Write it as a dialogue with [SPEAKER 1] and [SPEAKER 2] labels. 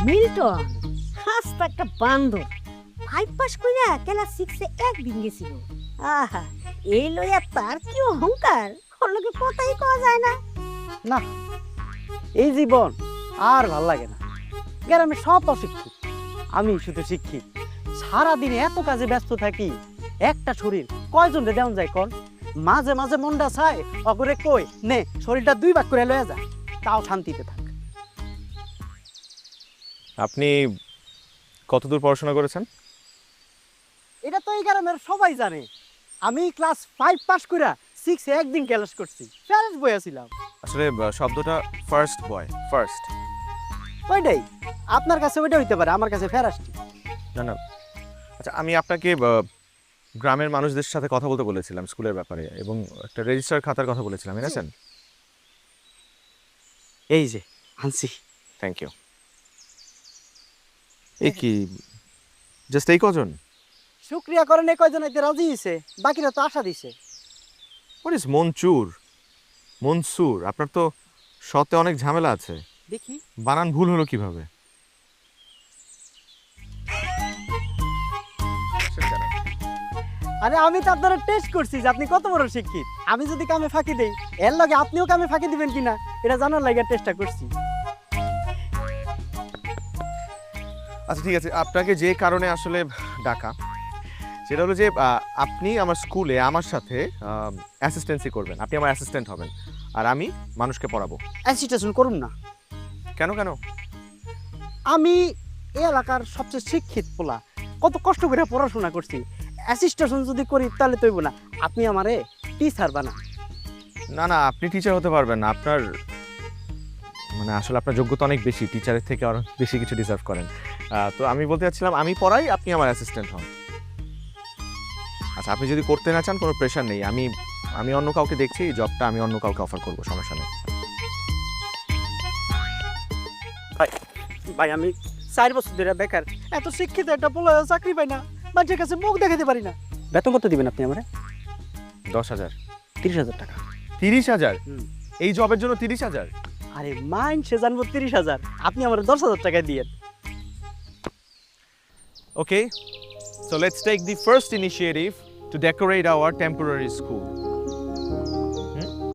[SPEAKER 1] Milton হাসতা একটা বান্দর 5 pass কইরা ক্লাস 6 এ একদিন গেছিল। আহা, এই লইয়া তার কি অহংকার, ওর লগে কথাই কওয়া যায় না।
[SPEAKER 2] না, এই জীবন আর ভাল লাগে না। গ্রামে সব অশিক্ষিত, আমি শুধু শিক্ষিত। সারাদিনে এত কাজে ব্যস্ত থাকি, একটা শরীর কয়জন রে দেওয়া যায় কন? মাঝে মাঝে মনটা চায় অগরে কই নে শরীরটা 2 ভাগ করে লয়ে যা, তাও শান্তিতে থাক।
[SPEAKER 3] আপনি কতদূর পড়াশোনা করেছেন?
[SPEAKER 2] এটা তো এই গ্রামের সবাই জানে। আমি ক্লাস 5 পাস কইরা 6 এ একদিন ক্লাস করছি, ফেরেস বইয়াছিলাম।
[SPEAKER 3] আসলে শব্দটা ফার্স্ট বয়, ফার্স্ট।
[SPEAKER 2] ওইটাই, আপনার কাছে ওইটা হইতে পারে, আমার কাছে ফেরাসটি।
[SPEAKER 3] না না, আচ্ছা আমি আপনাকে গ্রামের মানুষদের সাথে কথা বলতে বলেছিলাম স্কুলের ব্যাপারে, এবং একটা রেজিস্টার খাতার কথা বলেছিলাম, এনেছেন?
[SPEAKER 2] এই যে আনছি।
[SPEAKER 3] Thank you. এই কি জাস্ট এই কজন?
[SPEAKER 2] শুক্রিয়া করেন এই কয়জন এতে রাজি হইছে, বাকিরা তো আশা দিছে।
[SPEAKER 3] What is Mansur? মনসুর? আপনার তো শতে অনেক ঝামেলা আছে,
[SPEAKER 2] দেখি
[SPEAKER 3] বানান ভুল হলো কিভাবে?
[SPEAKER 2] আরে আমি তো আপনারা টেস্ট করছি যে আপনি কত বড় শিক্ষিত। আমি যদি কামে ফাঁকি দেই, এর লগে আপনিও কামে ফাঁকি দিবেন কিনা এটা জানার লাগে টেস্টটা করছি।
[SPEAKER 3] আচ্ছা ঠিক আছে, আপনাকে যে কারণে আসলে ডাকা সেটা হলো যে আপনি আমার স্কুলে আমার সাথে অ্যাসিস্ট্যান্সি করবেন। আপনি আমার অ্যাসিস্ট্যান্ট হবেন, আর আমি মানুষকে পড়াবো।
[SPEAKER 2] অ্যাসিস্ট্যান্ট করুন না।
[SPEAKER 3] কেন কেন?
[SPEAKER 2] আমি এই এলাকার সবচেয়ে শিক্ষিত পোলা, কত কষ্ট করে পড়াশোনা করছি। অ্যাসিস্ট্যান্ট যদি করি তাহলে তৈব না, আপনি আমারে টিচার বানান।
[SPEAKER 3] না না, আপনি টিচার হতে পারবেন না। আপনার মানে আসলে আপনার যোগ্যতা অনেক বেশি, টিচারের থেকে আরও বেশি কিছু ডিজার্ভ করেন। তো আমি বলতে চাচ্ছিলাম আমি পড়াই, আপনি আমার অ্যাসিস্ট্যান্ট হন। আচ্ছা আপনি যদি করতে না চান কোনো প্রেশার নেই, আমি অন্য কাউকে দেখছি, এই জবটা আমি অন্য কাউকে অফার করবো, সমস্যা নেই।
[SPEAKER 2] ভাই আমি 4 বছর ধরে বেকার, এত শিক্ষিত একটা পোলা চাকরি পাই না, মানুষের কাছে মুখ দেখাতে পারি না। বেতন কত দিবেন আপনি আমারে?
[SPEAKER 3] 10,000।
[SPEAKER 2] 30,000 টাকা।
[SPEAKER 3] 30,000?
[SPEAKER 2] হুম।
[SPEAKER 3] এই জবের জন্য 30,000?
[SPEAKER 2] আরে মাইন সে জানবো 30,000, আপনি আমার 10,000 টাকা দিয়েন।
[SPEAKER 3] Okay, so let's take the first initiative to decorate our temporary school.